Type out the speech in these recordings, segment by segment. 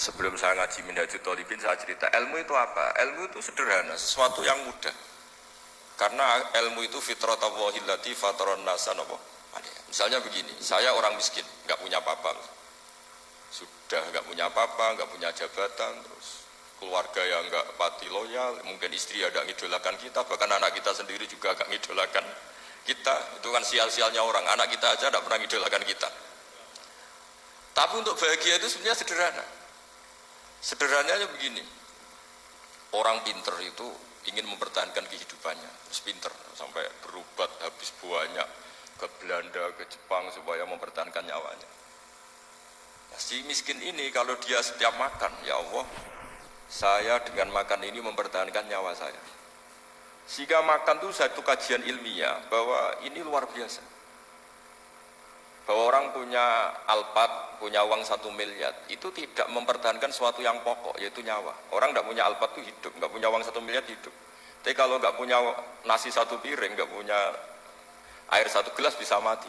Sebelum saya ngaji Minhajul Thalibin, saya cerita ilmu itu apa? Ilmu itu sederhana, sesuatu yang mudah. Karena ilmu itu fitratallahi allati fataran nasa napa? Misalnya begini, saya orang miskin, nggak punya apa-apa. Sudah nggak punya apa-apa, nggak punya jabatan, terus keluarga yang nggak pati loyal, mungkin istri ya nggak ngidolakan kita, bahkan anak kita sendiri juga nggak ngidolakan kita. Itu kan sial-sialnya orang, anak kita aja nggak pernah ngidolakan kita. Tapi untuk bahagia itu sebenarnya sederhana. Sederhananya begini, orang pinter itu ingin mempertahankan kehidupannya, terus pinter sampai berobat habis banyak ke Belanda, ke Jepang supaya mempertahankan nyawanya. Nah, si miskin ini kalau dia setiap makan, ya Allah, saya dengan makan ini mempertahankan nyawa saya. Sehingga makan itu satu kajian ilmiah bahwa ini luar biasa. Bahwa orang punya Alphard, punya uang 1 miliar, itu tidak mempertahankan sesuatu yang pokok, yaitu nyawa. Orang tidak punya Alphard itu hidup, nggak punya uang 1 miliar hidup. Tapi kalau nggak punya nasi 1 piring, nggak punya air 1 gelas bisa mati.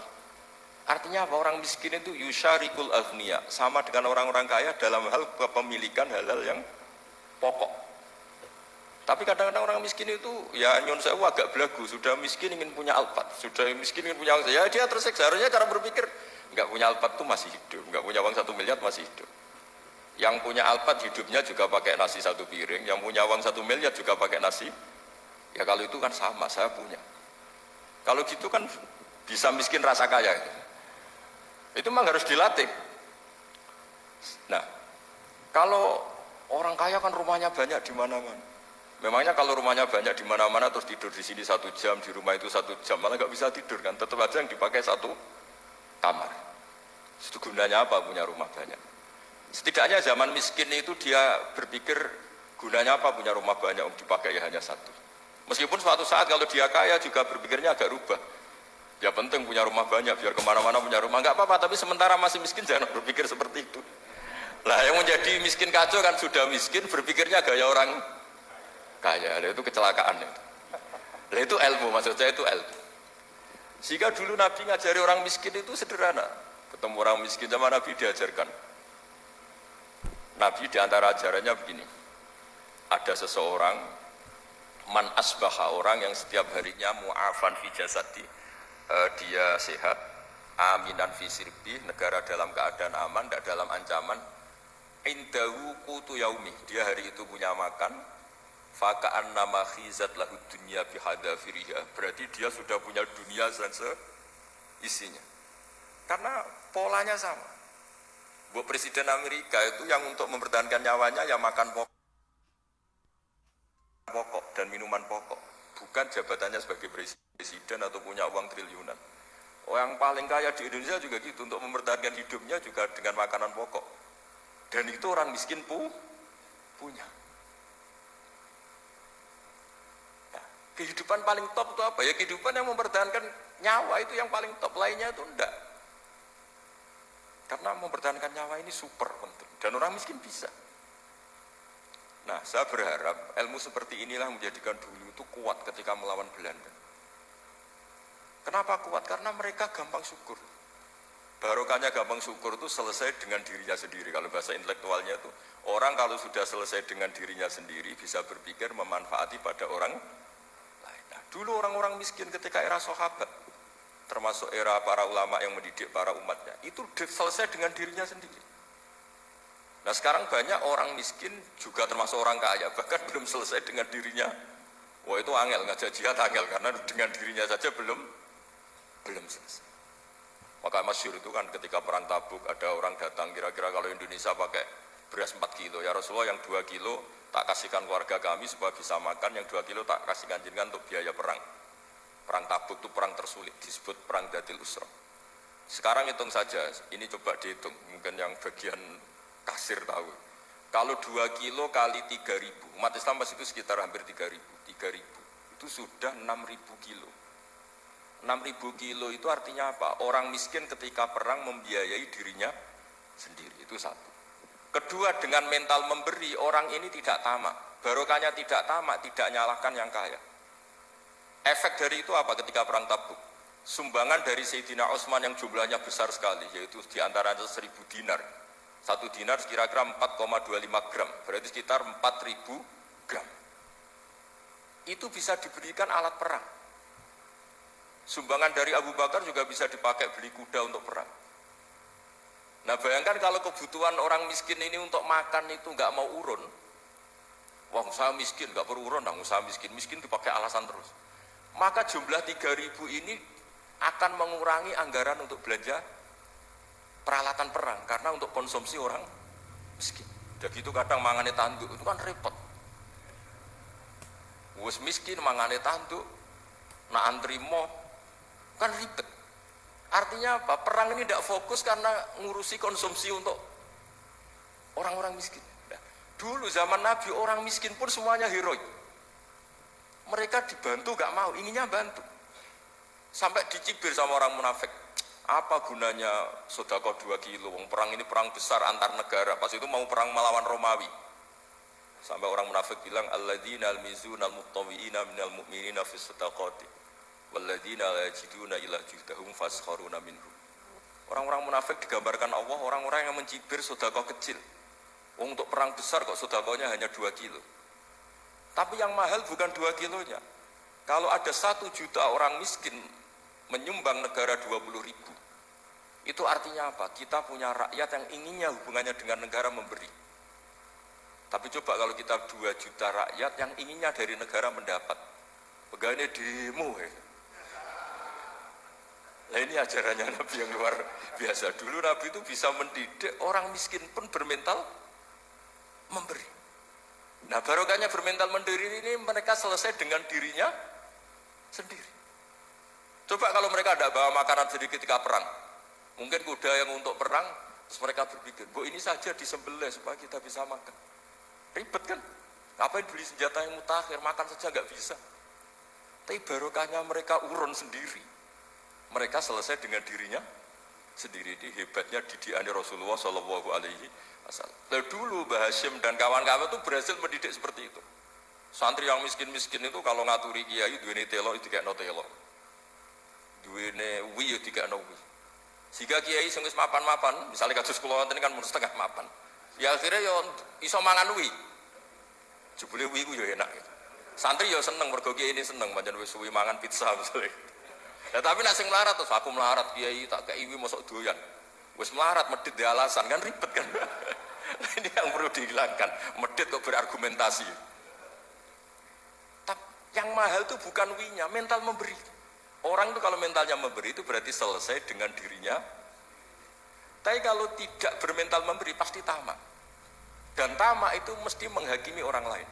Artinya apa? Orang miskin itu yusyarikul aghniya, sama dengan orang-orang kaya dalam hal kepemilikan hal-hal yang pokok. Tapi kadang-kadang orang miskin itu ya nyon sewu agak belagu, sudah miskin ingin punya Alphard, sudah miskin ingin punya uang, ya dia tersiksa. Harusnya cara berpikir nggak punya Alphard itu masih hidup, nggak punya uang 1 miliar masih hidup. Yang punya Alphard hidupnya juga pakai nasi 1 piring, yang punya uang 1 miliar juga pakai nasi. Ya kalau itu kan sama, saya punya. Kalau gitu kan bisa miskin rasa kaya. Itu memang harus dilatih. Nah, kalau orang kaya kan rumahnya banyak di mana-mana. Memangnya kalau rumahnya banyak di mana-mana terus tidur di sini 1 jam, di rumah itu 1 jam, malah nggak bisa tidur kan? Tetap aja yang dipakai 1 kamar. Itu gunanya apa punya rumah banyak? Setidaknya zaman miskin itu dia berpikir gunanya apa punya rumah banyak dipakai ya hanya 1. Meskipun suatu saat kalau dia kaya juga berpikirnya agak rubah. Ya penting punya rumah banyak biar kemana-mana punya rumah, nggak apa-apa. Tapi sementara masih miskin jangan berpikir seperti itu. Lah yang menjadi miskin kacau kan sudah miskin berpikirnya gaya orang kaya, itu kecelakaan itu. Lah itu ilmu, maksud saya itu ilmu. Sehingga dulu Nabi ngajari orang miskin itu sederhana. Ketemu orang miskin sama Nabi diajarkan. Nabi diantara ajarannya begini. Ada seseorang man asbaha, orang yang setiap harinya mu'afan fi jasadi, dia sehat, aminan fi sirbi, negara dalam keadaan aman, tidak dalam ancaman. Indahu qutu yaumi, dia hari itu punya makan. Faka'an nama khizat lahu dunya bihadafiriha, berarti dia sudah punya dunia dan seisinya. Karena polanya sama. Buat Presiden Amerika itu yang untuk mempertahankan nyawanya yang makan pokok dan minuman pokok, bukan jabatannya sebagai presiden atau punya uang triliunan. Yang paling kaya di Indonesia juga gitu, untuk mempertahankan hidupnya juga dengan makanan pokok. Dan itu orang miskin punya. Kehidupan paling top itu apa? Ya kehidupan yang mempertahankan nyawa itu yang paling top, lainnya itu enggak. Karena mempertahankan nyawa ini super penting dan orang miskin bisa. Nah, saya berharap ilmu seperti inilah menjadikan dulu itu kuat ketika melawan Belanda. Kenapa kuat? Karena mereka gampang syukur. Barokahnya gampang syukur itu selesai dengan dirinya sendiri. Kalau bahasa intelektualnya itu, orang kalau sudah selesai dengan dirinya sendiri bisa berpikir memanfaati pada orang. Dulu orang-orang miskin ketika era sahabat, termasuk era para ulama yang mendidik para umatnya, itu selesai dengan dirinya sendiri. Nah sekarang banyak orang miskin juga termasuk orang kaya, bahkan belum selesai dengan dirinya. Wah itu angel, ngajak jihad angel, karena dengan dirinya saja belum selesai. Maka masyhur itu kan ketika perang Tabuk, ada orang datang kira-kira kalau Indonesia pakai beras 4 kilo, ya Rasulullah yang 2 kilo tak kasihkan keluarga kami supaya bisa makan, yang 2 kilo tak kasihkan jenengan untuk biaya perang. Perang Tabuk itu perang tersulit, disebut perang Dzil Usra. Sekarang hitung saja, ini coba dihitung, mungkin yang bagian kasir tahu. Kalau 2 kilo kali 3.000, umat Islam pas itu sekitar hampir 3.000, itu sudah 6.000 kilo. 6.000 kilo itu artinya apa? Orang miskin ketika perang membiayai dirinya sendiri, itu satu. Kedua, dengan mental memberi, orang ini tidak tamak. Barokahnya tidak tamak, tidak nyalahkan yang kaya. Efek dari itu apa ketika perang Tabuk? Sumbangan dari Sayyidina Utsman yang jumlahnya besar sekali, yaitu diantaranya 1.000 dinar. 1 dinar kira-kira 4,25 gram, berarti sekitar 4.000 gram. Itu bisa diberikan alat perang. Sumbangan dari Abu Bakar juga bisa dipakai beli kuda untuk perang. Nah bayangkan kalau kebutuhan orang miskin ini untuk makan itu nggak mau urun. Wah usaha miskin, nggak perlu urun, usaha miskin dipakai alasan terus. Maka jumlah 3.000 ini akan mengurangi anggaran untuk belanja peralatan perang, karena untuk konsumsi orang miskin. Jadi itu kadang mangane tanduk, itu kan repot. Wes miskin mangane tanduk, nak antri mo, kan ribet. Artinya apa? Perang ini tidak fokus karena ngurusi konsumsi untuk orang-orang miskin. Nah, dulu zaman Nabi orang miskin pun semuanya heroik. Mereka dibantu gak mau, inginnya bantu. Sampai dicibir sama orang munafik. Apa gunanya sedekah 2 kilo? Perang ini perang besar antar negara. Pas itu mau perang melawan Romawi. Sampai orang munafik bilang alladzina almizuna almuttawiina minal mu'minina fis sadaqati walladzina la yajiduna illa juhdahum faskharuna minhum. Orang-orang munafik digambarkan Allah orang-orang yang mencibir sedekah kecil. Untuk perang besar kok sedekahnya hanya 2 kilo. Tapi yang mahal bukan 2 kilonya. Kalau ada 1 juta orang miskin menyumbang negara 20.000, itu artinya apa? Kita punya rakyat yang inginnya hubungannya dengan negara memberi. Tapi coba kalau kita 2 juta rakyat yang inginnya dari negara mendapat, pegawainya demo ya. Nah ini ajarannya Nabi yang luar biasa. Dulu Nabi itu bisa mendidik orang miskin pun bermental memberi. Nah barokahnya bermental memberi ini mereka selesai dengan dirinya sendiri. Coba kalau mereka tidak bawa makanan sedikit ketika perang, mungkin kuda yang untuk perang, terus mereka berpikir, bu ini saja disembelih supaya kita bisa makan. Ribet kan? Ngapain beli senjata yang mutakhir, makan saja nggak bisa. Tapi barokahnya mereka urun sendiri. Mereka selesai dengan dirinya sendiri. Di hebatnya didikan Rasulullah Shallallahu Alaihi Wasallam. Dulu Mbah Hashim dan kawan-kawan itu berhasil mendidik seperti itu. Santri yang miskin-miskin itu kalau ngaturi kiai duwene telo itu kayak no telo, duwene wi itu kayak no wi. Sehingga kiai sing wis mapan-mapan, misalnya kados kula wonten kan mun setengah mapan. Ya akhirnya ya iso mangan wi. Jebule wi ku ya enak. Santri ya seneng mergo kiai ini seneng pancen wis suwi mangan pizza misalnya. Ya tapi nek sing melarat terus aku melarat kiai tak kei wi mosok doyan. Wis melarat medhit di alasan kan ribet kan. Ini yang perlu dihilangkan. Medhit kok berargumentasi. Tapi yang mahal itu bukan wi-nya, mental memberi. Orang itu kalau mentalnya memberi itu berarti selesai dengan dirinya. Tapi kalau tidak bermental memberi pasti tamak. Dan tamak itu mesti menghakimi orang lain.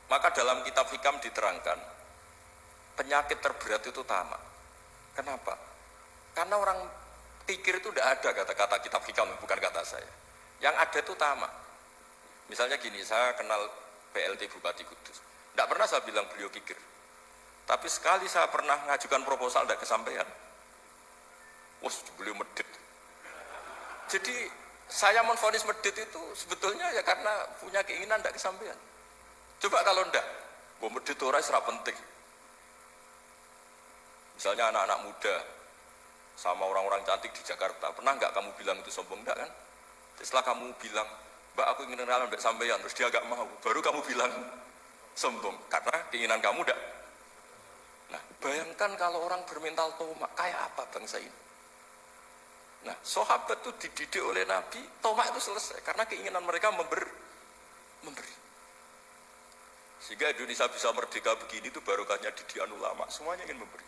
Maka dalam kitab Hikam diterangkan, penyakit terberat itu tamak. Kenapa? Karena orang pikir itu tidak ada kata-kata kitab Hikam, bukan kata saya. Yang ada itu tamak. Misalnya gini, saya kenal PLT Bupati Kudus. Tidak pernah saya bilang beliau kikir. Tapi sekali saya pernah ngajukan proposal tidak kesampaian. Wah, beliau medit. Jadi saya menvonis medit itu sebetulnya ya karena punya keinginan tidak kesampaian. Coba kalau enggak, gue medit orang serap penting. Misalnya anak-anak muda sama orang-orang cantik di Jakarta, pernah nggak kamu bilang itu sombong? Enggak kan? Setelah kamu bilang, Mbak aku ingin kenalan mbak sampean, terus dia agak mau, baru kamu bilang sombong karena keinginan kamu enggak. Nah, bayangkan kalau orang bermental tomak, kayak apa bangsa ini? Nah, sahabat itu dididik oleh Nabi, tomak itu selesai karena keinginan mereka memberi. Sehingga Indonesia bisa merdeka begini itu barokahnya didikan ulama, semuanya ingin memberi.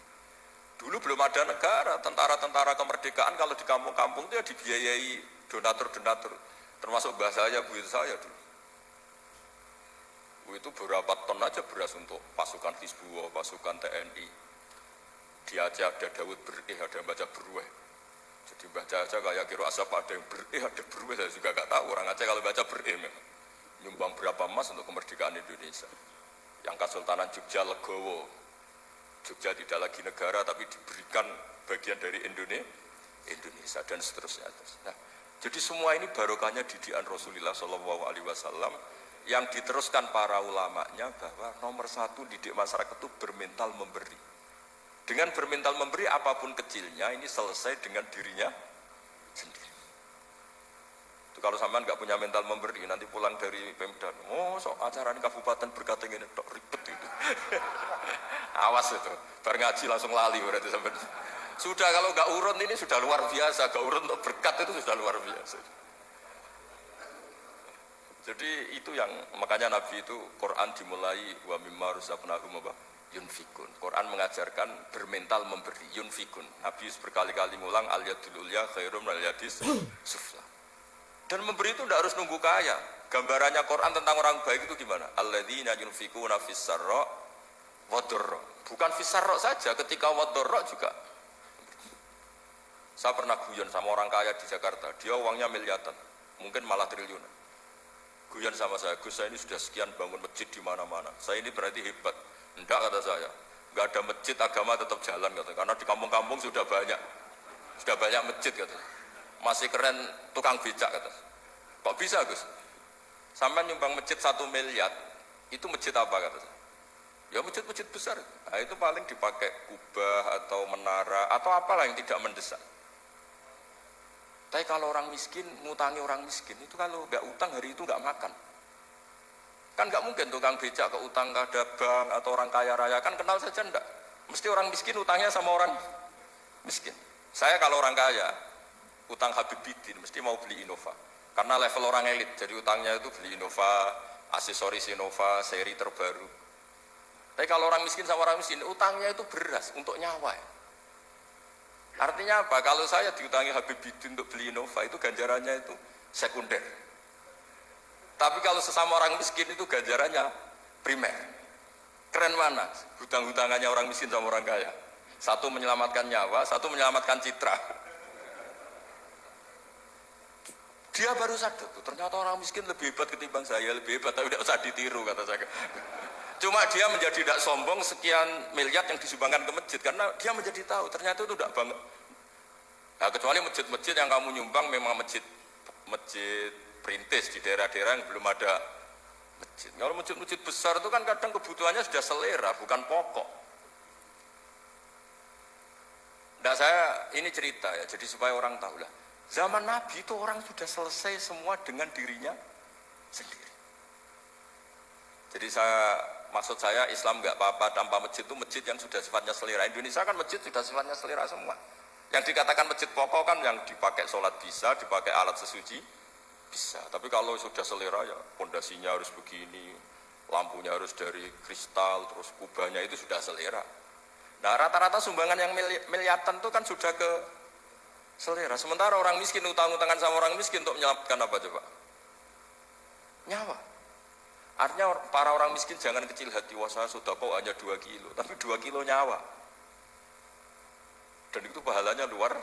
Dulu belum ada negara, tentara-tentara kemerdekaan kalau di kampung-kampung itu ya dibiayai donatur-donatur, termasuk bahasa saya, buyut saya dulu. Itu berapa ton aja beras untuk pasukan Hizbullah, pasukan TNI. Di Aceh ada Daud berih, ada yang baca berueh. Jadi baca aja kayak kira asap ada yang berih, ada berueh, saya juga gak tahu. Orang Aceh kalau baca berih memang. Nyumbang berapa emas untuk kemerdekaan Indonesia. Yang Kesultanan Jogja Legowo. Jogja tidak lagi negara tapi diberikan bagian dari Indonesia dan seterusnya. Nah, jadi semua ini barokahnya didikan Rasulullah SAW yang diteruskan para ulamanya bahwa nomor 1 didik masyarakat itu bermental memberi. Dengan bermental memberi apapun kecilnya ini selesai dengan dirinya sendiri. Itu kalau sampean nggak punya mental memberi, nanti pulang dari Pemda, sok acara ini kabupaten berkata ini, dok ribet itu. Awas itu, bar ngaji langsung lali berarti sampean. Sudah kalau nggak urun ini sudah luar biasa, nggak urun untuk berkat itu sudah luar biasa. Jadi itu yang makanya Nabi itu Quran dimulai wa mimma rusaqnahum yunfikun. Quran mengajarkan bermental memberi yunfikun. Nabi berkali-kali ngulang al yadul ulya khairum al yadis sufla. Dan memberi itu tidak harus nunggu kaya. Gambarannya Quran tentang orang baik itu gimana? Alladzina yunfikuna fis sarra wa dharra. Bukan fis sarra saja, ketika wa dharra juga. Saya pernah guyon sama orang kaya di Jakarta, dia uangnya miliaran, mungkin malah triliunan. Guyon sama saya, Gus saya ini sudah sekian bangun masjid di mana-mana. Saya ini berarti hebat. Enggak kata saya, enggak ada masjid agama tetap jalan kata. Karena di kampung-kampung sudah banyak masjid kata. Masih keren tukang becak kata. Kok bisa Gus? Sampai nyumbang masjid 1 miliar, itu masjid apa kata saya? Ya masjid-masjid besar. Nah, itu paling dipakai kubah atau menara atau apalah yang tidak mendesak. Tapi kalau orang miskin, ngutangi orang miskin, itu kalau nggak utang hari itu nggak makan. Kan nggak mungkin tukang becak ke utang ada bank atau orang kaya raya, kan kenal saja enggak. Mesti orang miskin utangnya sama orang miskin. Saya kalau orang kaya, utang Habib Bidin, mesti mau beli Innova. Karena level orang elit, jadi utangnya itu beli Innova, aksesoris Innova, seri terbaru. Tapi kalau orang miskin sama orang miskin, utangnya itu beras untuk nyawa ya. Artinya apa? Kalau saya diutangi Habib Bidin untuk beli Innova, itu ganjarannya itu sekunder. Tapi kalau sesama orang miskin itu ganjarannya primer. Keren mana? Hutang-hutangannya orang miskin sama orang kaya. Satu menyelamatkan nyawa, satu menyelamatkan citra. Dia baru sadar, ternyata orang miskin lebih hebat ketimbang saya, lebih hebat, tapi tidak usah ditiru kata saya. Cuma dia menjadi tidak sombong sekian miliar yang disumbangkan ke masjid karena dia menjadi tahu ternyata itu tidak banget. Nah, kecuali masjid-masjid yang kamu nyumbang memang masjid perintis di daerah-daerah yang belum ada masjid. Kalau masjid-masjid besar itu kan kadang kebutuhannya sudah selera, bukan pokok. Nah, saya ini cerita ya, jadi supaya orang tahu lah. Zaman Nabi itu orang sudah selesai semua dengan dirinya sendiri. Jadi maksud saya Islam nggak apa-apa tanpa masjid itu masjid yang sudah sifatnya selera. Indonesia kan masjid sudah sifatnya selera semua. Yang dikatakan masjid pokok kan yang dipakai sholat bisa, dipakai alat sesuci bisa. Tapi kalau sudah selera ya pondasinya harus begini, lampunya harus dari kristal, terus kubahnya itu sudah selera. Nah rata-rata sumbangan yang miliatan itu kan sudah ke selera. Sementara orang miskin utang-utangan sama orang miskin untuk menyelamatkan apa coba? Nyawa. Artinya para orang miskin jangan kecil hati, wah saya sudah kok hanya 2 kilo, tapi 2 kilo nyawa. Dan itu pahalanya luar.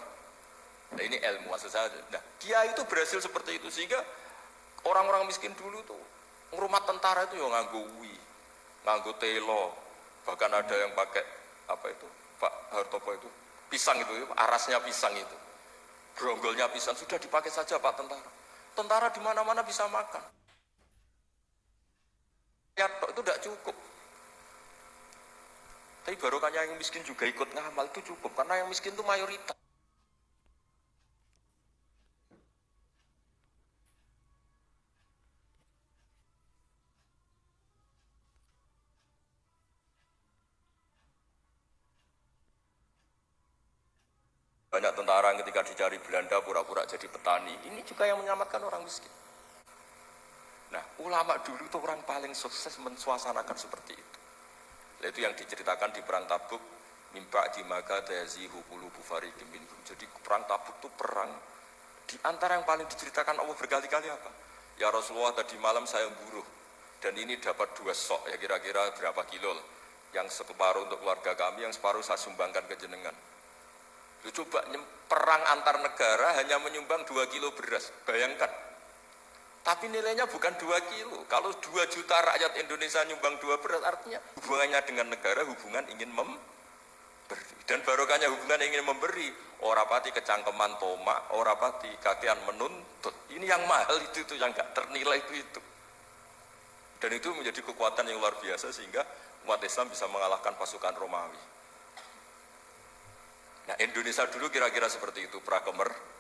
Nah ini ilmu maksud saya. Nah Kiai itu berhasil seperti itu sehingga orang-orang miskin dulu tuh rumah tentara itu ya nganggo nganggo telo, bahkan ada yang pakai apa itu Pak Hartopo itu pisang itu, arasnya pisang itu, gronggolnya pisang sudah dipakai saja Pak tentara. Tentara di mana-mana bisa makan. Ya itu tidak cukup. Tapi barokahnya yang miskin juga ikut ngamal itu cukup karena yang miskin itu mayoritas. Banyak tentara yang ketika dicari Belanda pura-pura jadi petani. Ini juga yang menyelamatkan orang miskin. Nah, ulama dulu itu orang paling sukses mensuasanakan seperti itu. Itu yang diceritakan di perang Tabuk, mimpa di maka tayazihu qulubu fariqim minhum. Jadi perang Tabuk itu perang di antara yang paling diceritakan Allah berkali-kali apa? Ya Rasulullah tadi malam saya buruh dan ini dapat 2 sok ya kira-kira berapa kilo lah. Yang separuh untuk keluarga kami, yang separuh saya sumbangkan ke jenengan. Coba perang antar negara hanya menyumbang 2 kilo beras, bayangkan. Tapi nilainya bukan 2 kilo. Kalau 2 juta rakyat Indonesia nyumbang 2 beras, artinya hubungannya dengan negara hubungan ingin memberi. Dan barokahnya hubungan ingin memberi, ora pati kecangkeman tomak, ora pati kakean menuntut. Ini yang mahal itu yang gak ternilai itu. Dan itu menjadi kekuatan yang luar biasa sehingga umat Islam bisa mengalahkan pasukan Romawi. Nah Indonesia dulu kira-kira seperti itu, prakemerdekaan.